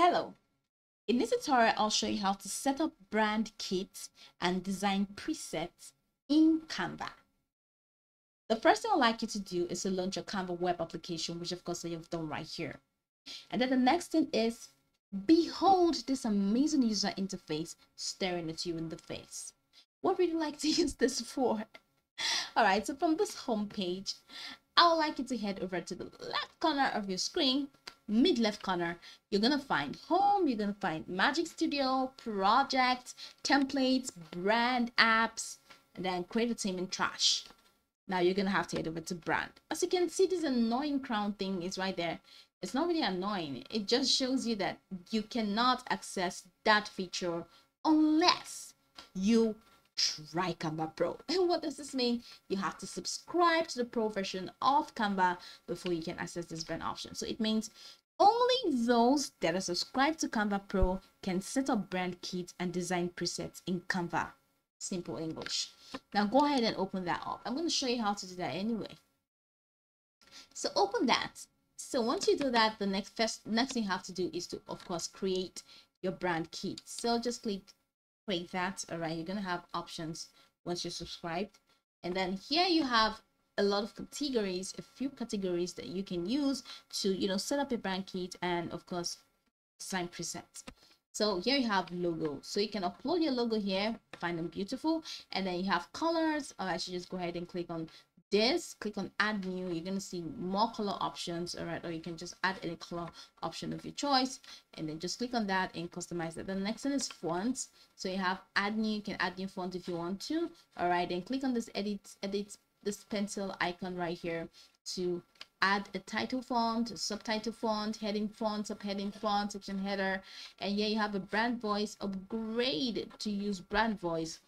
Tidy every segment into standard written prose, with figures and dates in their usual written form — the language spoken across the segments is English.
Hello, in this tutorial I'll show you how to set up brand kits and design presets in Canva. The first thing I'd like you to do is to launch your Canva web application, which of course you've done right here. And then the next thing is, behold this amazing user interface staring at you in the face. What would you like to use this for? Alright, so from this home page, I would like you to head over to the left corner of your screen, mid left corner. You're gonna find home, you're gonna find Magic Studio, projects, templates, brand, apps, and then create a team in trash. Now you're gonna have to head over to brand. As you can see, this annoying crown thing is right there. It's not really annoying, it just shows you that you cannot access that feature unless you try Canva Pro. And what does this mean? You have to subscribe to the Pro version of Canva before you can access this brand option. So it means only those that are subscribed to Canva Pro can set up brand kits and design presets in Canva. Simple English. Now go ahead and open that up. I'm going to show you how to do that anyway. So open that. So once you do that, the next thing you have to do is to, of course, create your brand kit. So just click create that. All right, you're gonna have options once you're subscribed, and then here you have a lot of categories, a few categories that you can use to set up a brand kit and of course design presets. So here you have logo, so you can upload your logo here, find them beautiful, and then you have colors. I should just go ahead and click on this, click on add new. You're going to see more color options. All right, or you can just add any color option of your choice, and then just click on that and customize it. The next one is fonts, so you have add new. You can add new font if you want to. All right, then click on this edit this pencil icon right here to add a title font, a subtitle font, heading font, subheading font, section header, and here you have a brand voice. Upgrade to use brand voice,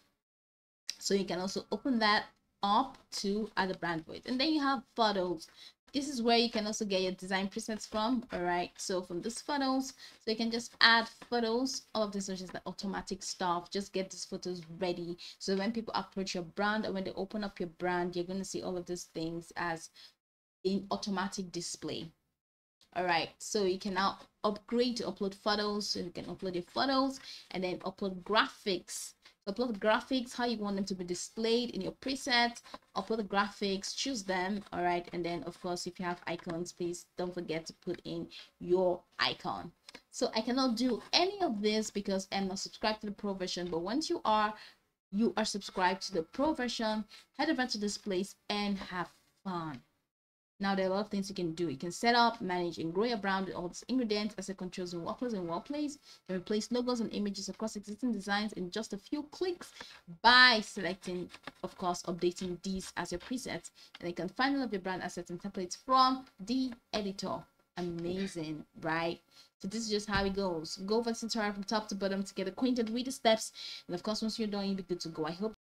so you can also open that up to add a brand voice. And then you have photos. This is where you can also get your design presets from. All right, so from this photos, so you can just add photos. All of this is just the automatic stuff. Just get these photos ready, so when people approach your brand or when they open up your brand, you're going to see all of these things as in automatic display. All right, so you can now upgrade to upload photos. So you can upload your photos and then upload graphics. Upload the graphics, how you want them to be displayed in your preset. Upload the graphics, choose them. All right, and then of course if you have icons, please don't forget to put in your icon. So I cannot do any of this because I'm not subscribed to the Pro version, but once you are subscribed to the Pro version, head over to this place and have fun. Now there are a lot of things you can do. You can set up, manage, and grow your brand with all these ingredients, asset controls, and workflows and workplace. You can replace logos and images across existing designs in just a few clicks by selecting, of course, updating these as your presets. And you can find all of your brand assets and templates from the editor. Amazing, right? So this is just how it goes. Go over the tutorial from top to bottom to get acquainted with the steps. And of course, once you're done, you'll be good to go. I hope